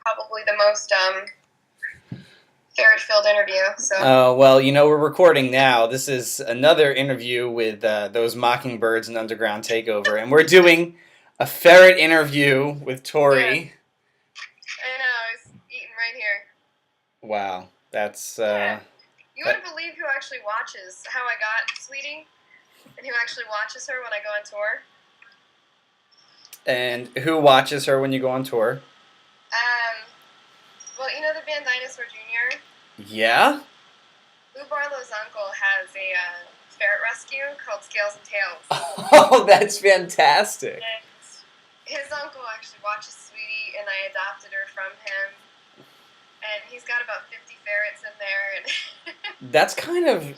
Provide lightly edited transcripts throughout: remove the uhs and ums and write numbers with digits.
probably the most ferret-filled interview. So. Oh, well, we're recording now. This is another interview with those Mockingbirds and Underground Takeover, and we're doing a ferret interview with Tory. Yeah. I know, I was eating right here. Wow, that's... Yeah. You wouldn't believe who actually watches How I Got Sweetie, and who actually watches her when I go on tour. And who watches her when you go on tour? Well, you know the band Daines Jr.? Yeah? Lou Barlow's uncle has a ferret rescue called Scales and Tails. Oh, that's fantastic. And his uncle actually watches Sweetie, and I adopted her from him. And he's got about 50 ferrets in there. And that's kind of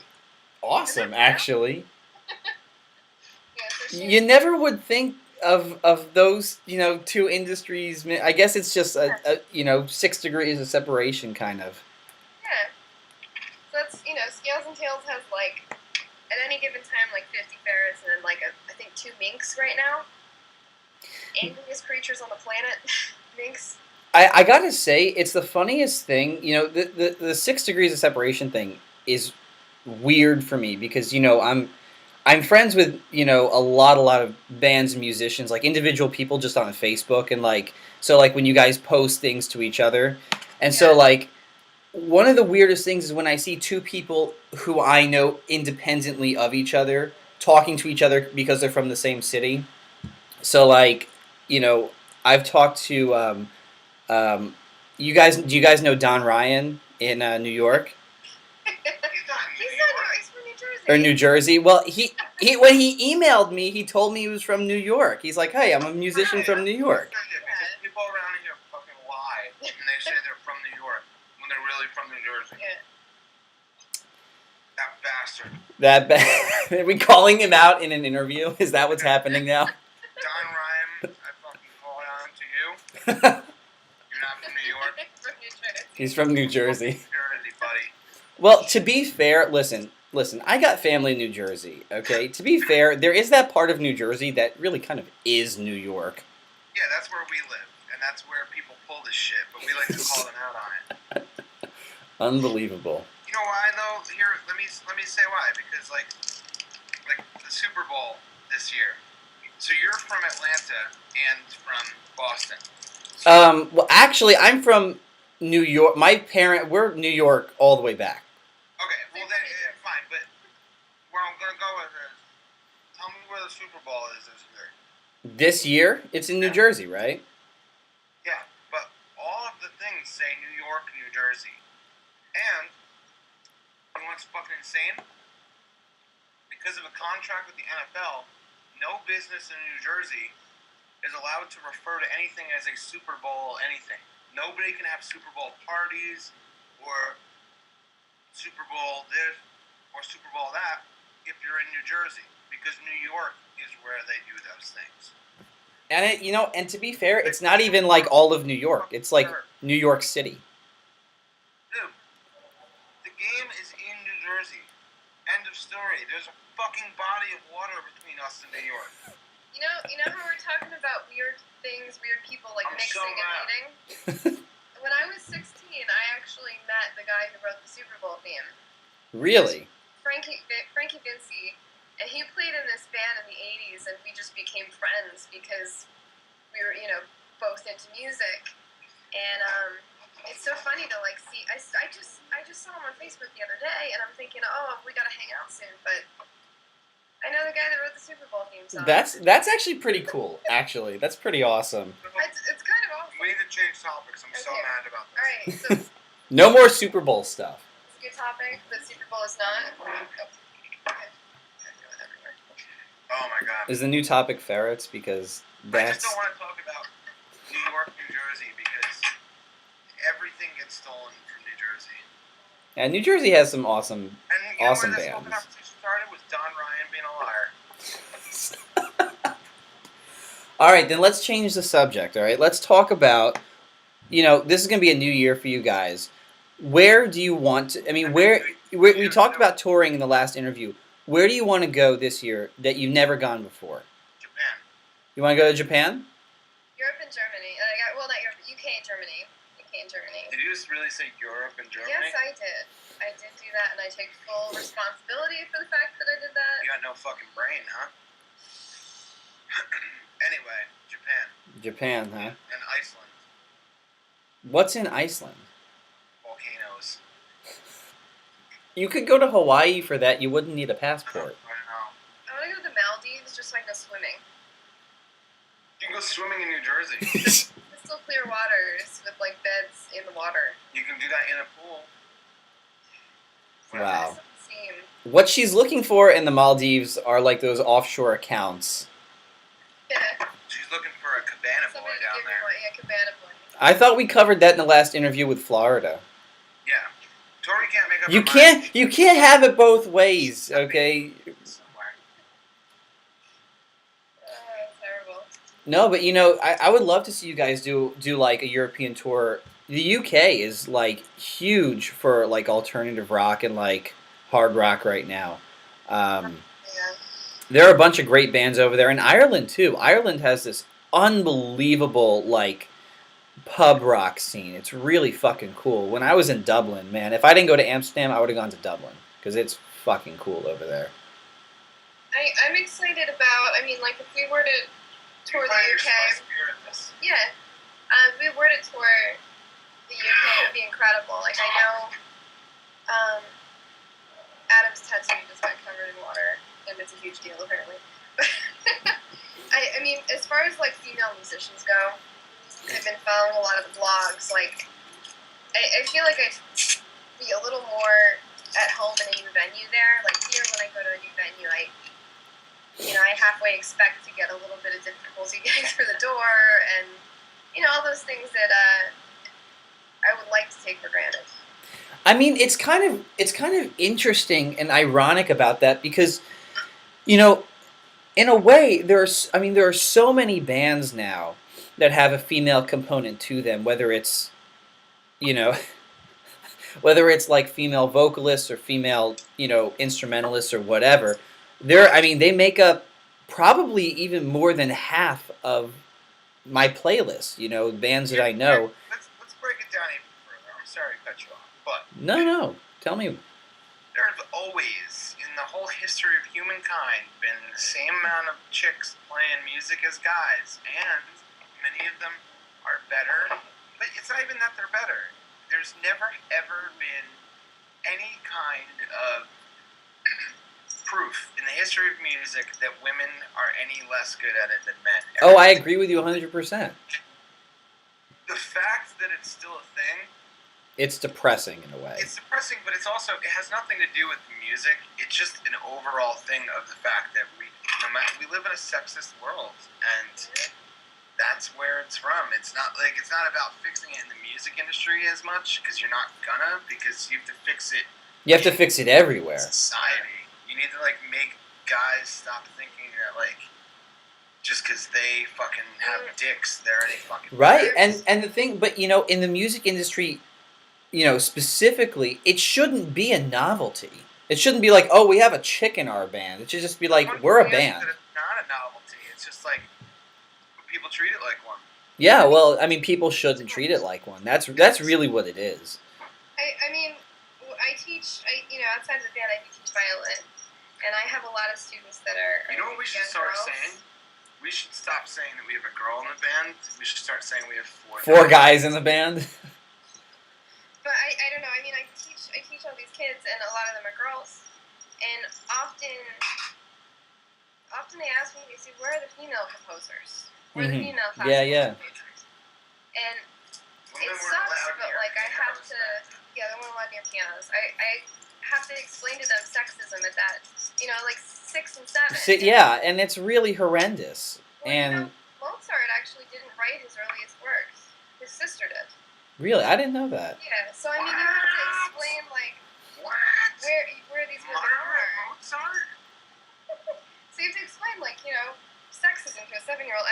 awesome, actually. Yeah, so you never would think of those, two industries. I guess it's just a 6 degrees of separation, kind of. Yeah. So that's, Scales and Tails has, at any given time, 50 ferrets and then, I think 2 minks right now. Angriest creatures on the planet, minks. I gotta say, it's the funniest thing. The 6 degrees of separation thing is weird for me because, I'm friends with, a lot of bands and musicians, individual people just on Facebook, and when you guys post things to each other. And so one of the weirdest things is when I see 2 people who I know independently of each other talking to each other because they're from the same city. So I've talked to do you guys know Don Ryan in New York? Or New Jersey. Well, he when he emailed me, he told me he was from New York. He's like, "Hey, I'm a musician from New York." People around here fucking lie and they say they're from New York when they're really from New Jersey. That bastard. Are we calling him out in an interview? Is that what's happening now? Don Ryan, I fucking call it on to you. You're not from New York. He's from New Jersey. Jersey, buddy. Well, to be fair, listen, I got family in New Jersey, okay? To be fair, there is that part of New Jersey that really kind of is New York. Yeah, that's where we live, and that's where people pull this shit, but we like to call them out on it. Unbelievable. You know why, though? Here, let me say why, because, the Super Bowl this year. So you're from Atlanta and from Boston. Well, actually, I'm from New York. We're New York all the way back. Okay, well then, fine, but where I'm going to go with is, tell me where the Super Bowl is this year. This year? It's in New Jersey, right? Yeah, but all of the things say New York, New Jersey. And, you know what's fucking insane? Because of a contract with the NFL, no business in New Jersey is allowed to refer to anything as a Super Bowl anything. Nobody can have Super Bowl parties or Super Bowl this or Super Bowl that if you're in New Jersey, because New York is where they do those things. And and to be fair, it's not even all of New York. It's New York City. Dude, the game is in New Jersey. End of story. There's a fucking body of water between us and New York. You know how we're talking about weird things, weird people mixing and meeting? When I was 16, I actually met the guy who wrote the Super Bowl theme. Really? Frankie Vinci, and he played in this band in the 80s, and we just became friends because we were, both into music. And it's so funny to see. I just saw him on Facebook the other day, and I'm thinking, oh, we gotta hang out soon. But I know the guy that wrote the Super Bowl theme song. That's actually pretty cool. Actually, that's pretty awesome. It's kind of awesome. We need to change topics. I'm so mad about this. All right, so no more Super Bowl stuff. It's a good topic. The Super Bowl is not. Okay. Oh my god. Is the new topic ferrets? Because I just don't want to talk about New York, New Jersey, because everything gets stolen from New Jersey. Yeah, New Jersey has some awesome bands. bands. This whole conversation started with Don Ryan being a liar. All right, then let's change the subject. All right, let's talk about. This is going to be a new year for you guys. Where do you want to? I mean, we talked about touring in the last interview. Where do you want to go this year that you've never gone before? Japan. You want to go to Japan? Europe and Germany. Well, not Europe, UK and Germany. campaign journey. Did you just really say Europe and Germany? Yes, I did. I did do that, and I take full responsibility for the fact that I did that. You got no fucking brain, huh? Anyway, Japan. Japan, huh? And Iceland. What's in Iceland? Volcanoes. You could go to Hawaii for that. You wouldn't need a passport. I don't know. I want to go to the Maldives just so I can go swimming. You can go swimming in New Jersey. Crystal clear waters with like beds in the water. You can do that in a pool. Wow. Doesn't seem. What she's looking for in the Maldives are like those offshore accounts. Yeah. She's looking for a cabana boy Somebody down give me there. one. Yeah, cabana boy. I thought we covered that in the last interview with Florida. Yeah. Tory can't make up You her mind. you can't have it both ways, okay? Somewhere. Terrible. No, but I would love to see you guys do like a European tour. The UK is like huge for like alternative rock and like hard rock right now. Yeah. There are a bunch of great bands over there, and Ireland too. Ireland has this unbelievable like pub rock scene. It's really fucking cool. When I was in Dublin, man, if I didn't go to Amsterdam, I would have gone to Dublin because it's fucking cool over there. I'm excited about. I mean, like if we were to tour the UK, yeah, if we were to tour the UK, it would be incredible. Like I know, Adam's tattoo just got covered in water, and it's a huge deal apparently. I mean, as far as like female musicians go, I've been following a lot of the blogs. Like, I feel like I'd be a little more at home in a new venue there. Like here, when I go to a new venue, I halfway expect to get a little bit of difficulty getting through the door, and all those things that I would like to take for granted. I mean, it's kind of interesting and ironic about that because, in a way, there are so many bands now that have a female component to them, whether it's, whether it's like female vocalists or female, instrumentalists or whatever. They make up probably even more than half of my playlist. Bands that I know. Let's break it down even further. I'm sorry to cut you off, but No, tell me. there have always, in the whole history of humankind, been the same amount of chicks playing music as guys, and many of them are better, but it's not even that they're better. There's never, ever been any kind of proof in the history of music that women are any less good at it than men. Oh, I agree with you 100%. The fact that it's still a thing... It's depressing in a way. It's depressing, but it has nothing to do with the music. It's just an overall thing of the fact that we live in a sexist world, and that's where it's from. It's not about fixing it in the music industry as much, because you're not gonna, because you have to fix it. You have to fix it everywhere. Society. You need to make guys stop thinking that just because they fucking have dicks, they're any fucking right. better. And the thing, but in the music industry, specifically, it shouldn't be a novelty. It shouldn't be like, oh, we have a chick in our band. It should just be like, we're a band. It's not a novelty. It's just like people treat it like one. Yeah, well, I mean, people shouldn't treat it like one. That's really what it is. I mean, I teach. Outside of the band, I do teach violin, and I have a lot of students that are. You know what we should start girls. saying? We should stop saying that we have a girl in the band. We should start saying we have four guys in the band. But I don't know. I mean, I teach all these kids, and a lot of them are girls, and often they ask me, they say, "Where are the female composers? Where are the female classical composers?" And it sucks, but I have to. Yeah, they weren't allowed near pianos. I have to explain to them sexism at that. 6 and 7. Yeah, and it's really horrendous. Well, and Mozart actually didn't write his earliest works. His sister did. Really, I didn't know that. Yeah, so I mean, you have to explain where these women are. Mozart? So you have to explain sexism to a 7-year-old.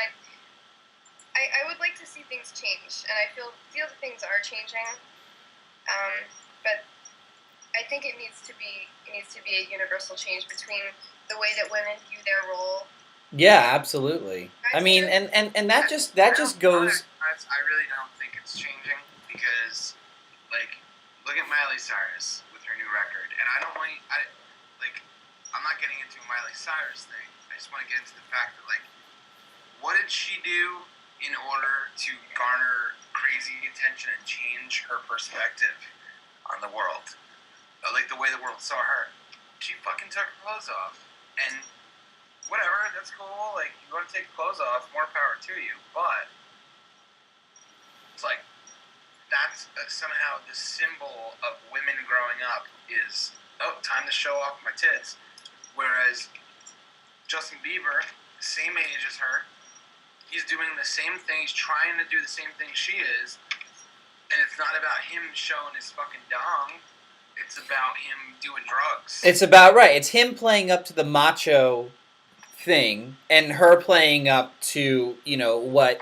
I would like to see things change, and I feel that things are changing. But I think it needs to be a universal change between the way that women view their role. Yeah, absolutely. I mean, and that just goes. I really don't think it's changing, because Miley Cyrus with her new record, and I'm not getting into a Miley Cyrus thing. I just want to get into the fact that, like, what did she do in order to garner crazy attention and change her perspective on the world? Like, the way the world saw her. She fucking took her clothes off. And whatever, that's cool. Like, you want to take clothes off, more power to you. But it's like, that's somehow the symbol of women growing up is, oh, time to show off my tits. Whereas Justin Bieber, same age as her, he's doing the same thing, he's trying to do the same thing she is, and it's not about him showing his fucking dong, it's about him doing drugs. It's about, right, it's him playing up to the macho thing, and her playing up to, you know, what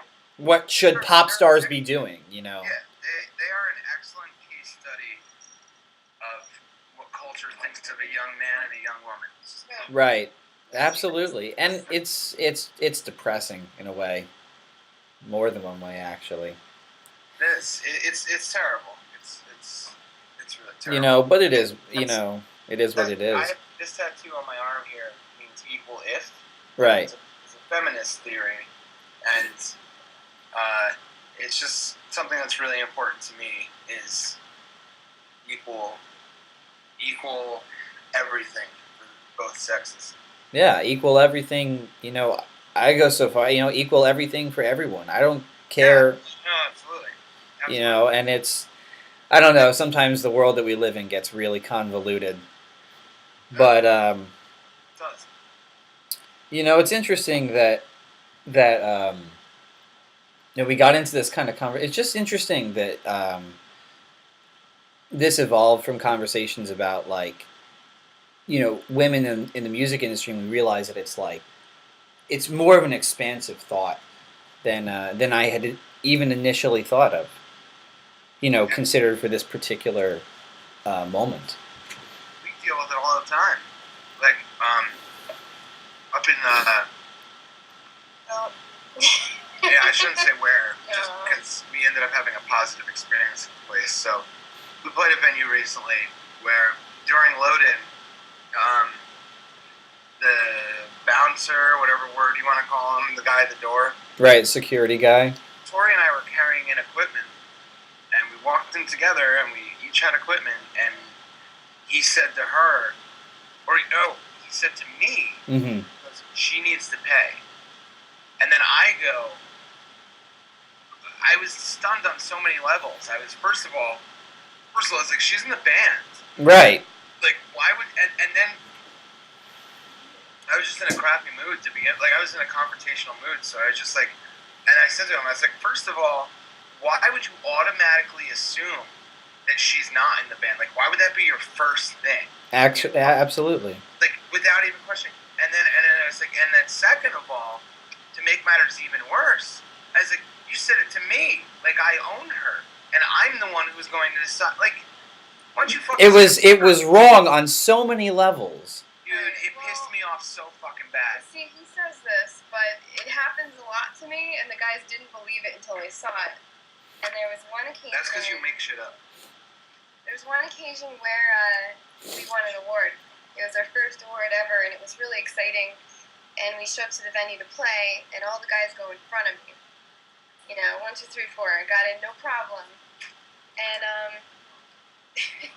should pop stars be doing, you know? Yeah, they are an excellent case study of what culture thinks of a young man and a young woman. Right. Absolutely. And it's depressing in a way. More than one way, actually. It's terrible. It's really terrible. You know, but it is, you know, it is what it is. This tattoo on my arm here means equal if. Right. It's a feminist theory, and it's just something that's really important to me is equal everything for both sexes. Yeah, equal everything, you know, I go so far, you know, equal everything for everyone. I don't care. Yeah, no, absolutely. You know, and it's, I don't know, sometimes the world that we live in gets really convoluted. But, It does. you know, it's interesting that you know, we got into this kind of conversation. It's just interesting that this evolved from conversations about, like, you know, women in the music industry, and we realize that it's like, it's more of an expansive thought than I had even initially thought of, you know, considered for this particular moment. We deal with it all the time. Like, up in yeah, I shouldn't say where, just because we ended up having a positive experience in the place. So, we played a venue recently where during load-in, the bouncer, whatever word you want to call him, the guy at the door. Right, security guy. Tory and I were carrying in equipment, and we walked in together, and we each had equipment, and he said to her, or no, he said to me, she needs to pay. And then I was stunned on so many levels. First of all, I was like, she's in the band. Right. Like, why would, and then I was just in a crappy mood to begin. Like, I was in a confrontational mood, so I was just like, and I said to him, I was like, first of all, why would you automatically assume that she's not in the band? Like, why would that be your first thing? Actually, absolutely. Like, without even questioning. And then I was like, and then second of all, to make matters even worse, I was like, you said it to me. Like, I own her, and I'm the one who's going to decide. Like, why don't you fucking? It was wrong on so many levels. Dude, it pissed me off so fucking bad. See, he says this, but it happens a lot to me, and the guys didn't believe it until they saw it. And there was one occasion. That's because you make shit up. There was one occasion where we won an award. It was our first award ever, and it was really exciting. And we showed up to the venue to play, and all the guys go in front of me. You know, 1, 2, 3, 4. I got in, no problem. And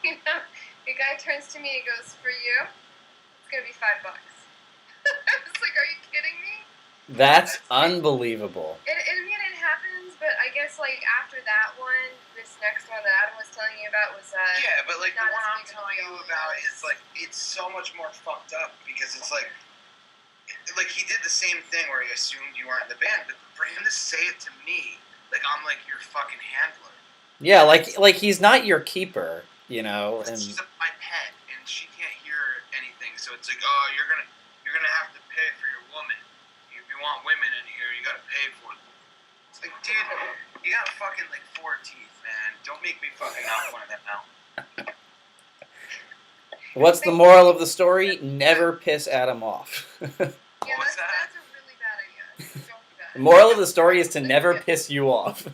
you know, the guy turns to me and goes, "For you, it's gonna be $5." I was like, "Are you kidding me?" That's unbelievable. I mean, it happens, but I guess, like, after that one, this next one that Adam was telling you about was yeah, but like the not one as I'm big of a telling you deal. about is like, it's so much more fucked up because it's like he did the same thing where he assumed you weren't in the band, but for him to say it to me, like I'm like your fucking handler. Yeah, like he's not your keeper, you know. And she's my pet, and she can't hear anything, so it's like, oh, you're gonna have to pay for your woman. If you want women in here, you gotta pay for them. It's like, dude, you got fucking like 4 teeth, man. Don't make me fucking knock one of them out. What's the moral of the story? Never piss Adam off. Yeah, that's a really bad idea. Don't do that. The moral of the story is to never piss you off. I'm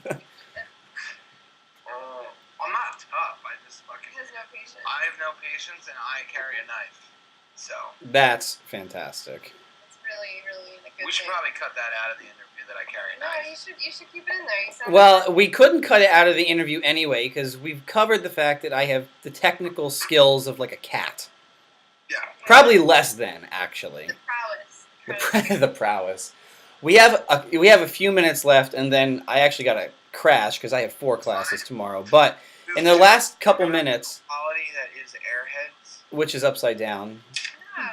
not tough. I just fucking. He has no patience. I have no patience, and I carry a knife. So. That's fantastic. It's really, really a good We should thing. probably cut that out of the interview that I carry a No, knife. you should keep it in there. You sound Well, we couldn't cut it out of the interview anyway because we've covered the fact that I have the technical skills of like a cat. Yeah. Probably less than, actually. the prowess. The prowess. We have a few minutes left, and then I actually got to crash because I have 4 classes tomorrow. But in the last couple minutes, Quality that is Airheads. which is upside down. No,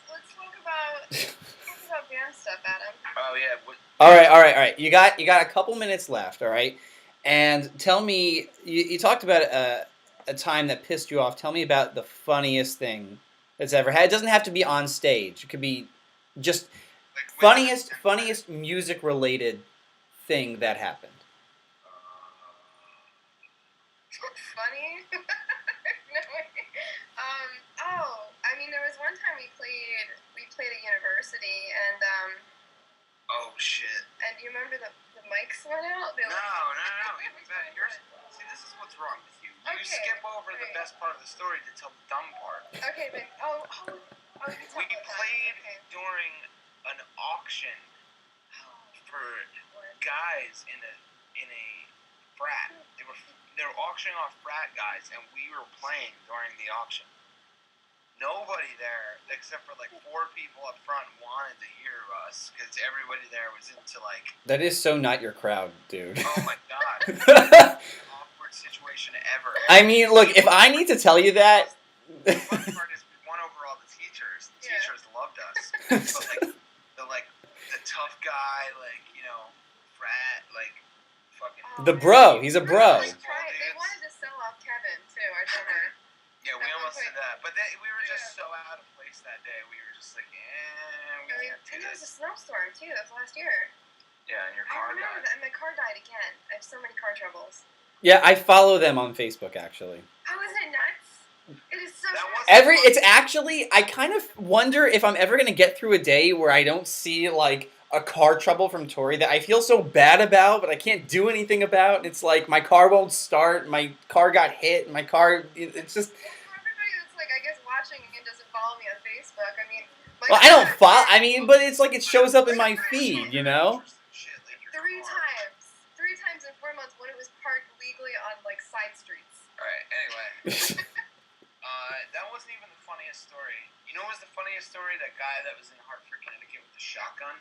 let's talk about band stuff, Adam. Oh yeah. All right. You got a couple minutes left. All right, and tell me. You talked about a time that pissed you off. Tell me about the funniest thing that's ever had. It doesn't have to be on stage. It could be just funniest music related thing that happened. Funny? No way. I mean, there was one time we played at university, and Oh shit. and you remember the mics went out? They No. Even better. See, this is what's wrong with you. You Okay, skip over the right. best part of the story to tell the dumb part. Okay, but you can We tell about that. played Okay. during an auction for guys in a frat. They were auctioning off frat guys, and we were playing during the auction. Nobody there, except for like 4 people up front, wanted to hear us because everybody there was into like. That is so not your crowd, dude. Oh my god! Awkward situation ever. I mean, look, if I need to tell you that. The fun part is we won over all the teachers. The teachers loved us. But the tough guy, frat, fucking. The bro, he's a bro. They wanted to sell off Kevin too. I remember. Yeah, we At one almost did point. that, but we were just so out of place that day. We were just like, we can't do And there was a this. snowstorm too. That was last year. Yeah, and your I car remember died. that. And my car died again. I have so many car troubles. Yeah, I follow them on Facebook actually. Oh, isn't it nuts? It is so That sad. was- It's actually, I kind of wonder if I'm ever gonna get through a day where I don't see like a car trouble from Tory that I feel so bad about, but I can't do anything about. It's like my car won't start, my car got hit, it's just. For everybody that's I guess watching and doesn't follow me on Facebook, I mean. Well, I don't follow. I mean, but it's like it shows up in my feed, you know. Shit, like your Three car. times in 4 months when it was parked legally on side streets. Alright, anyway. That wasn't even the funniest story. You know what was the funniest story? That guy that was in Hartford, Connecticut with the shotgun.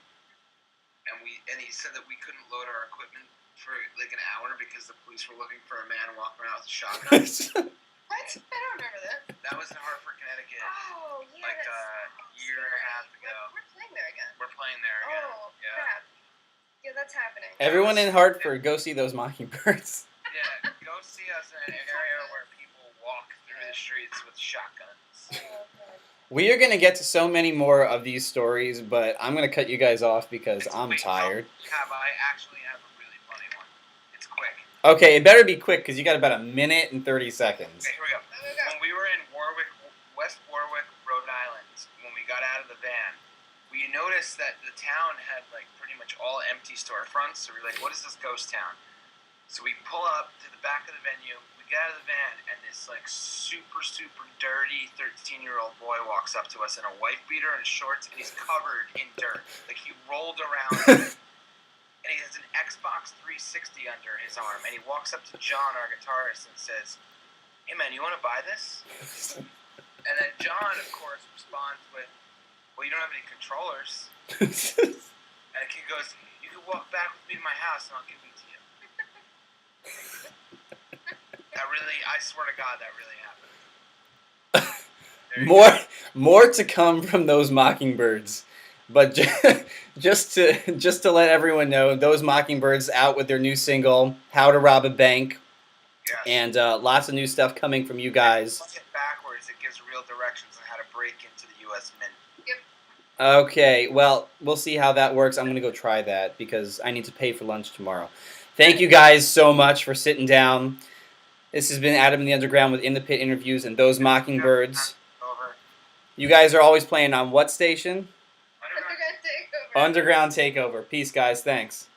And he said that we couldn't load our equipment for like an hour because the police were looking for a man walking around with a shotgun. What? I don't remember that. That was in Hartford, Connecticut. Oh, yeah. Like a year and a half ago. We're playing there again. We're playing there again. Oh, Yeah. crap. Yeah, that's happening. Everyone in Hartford, go see those Mockingbirds. Yeah, go see us in an area where people walk through the streets with shotguns. Oh, God. We are gonna get to so many more of these stories, but I'm gonna cut you guys off because I'm tired. I actually have a really funny one. It's quick. Okay, it better be quick because you got about a minute and 30 seconds. Okay, here we go. When we were in West Warwick, Rhode Island, when we got out of the van, we noticed that the town had pretty much all empty storefronts. So we're like, what is this ghost town? So we pull up to the back of the venue, we get out of the van, and this super, super dirty 13-year-old boy walks up to us in a wife beater and shorts, and he's covered in dirt. He rolled around, and he has an Xbox 360 under his arm, and he walks up to John, our guitarist, and says, "Hey man, you want to buy this?" And then John, of course, responds with, "Well, you don't have any controllers." And the kid goes, "You can walk back with me to my house, and I'll give them to you." I swear to God, that really happened. More to come from those Mockingbirds. But just to let everyone know, those Mockingbirds out with their new single, "How to Rob a Bank," Yes. and lots of new stuff coming from you guys. Look it backwards. It gives real directions on how to break into the U.S. Mint. Okay, well, we'll see how that works. I'm going to go try that because I need to pay for lunch tomorrow. Thank you guys so much for sitting down. This has been Adam in the Underground with In the Pit interviews and those Mockingbirds. Over. You guys are always playing on what station? Underground Takeover. Underground Takeover. Peace, guys. Thanks.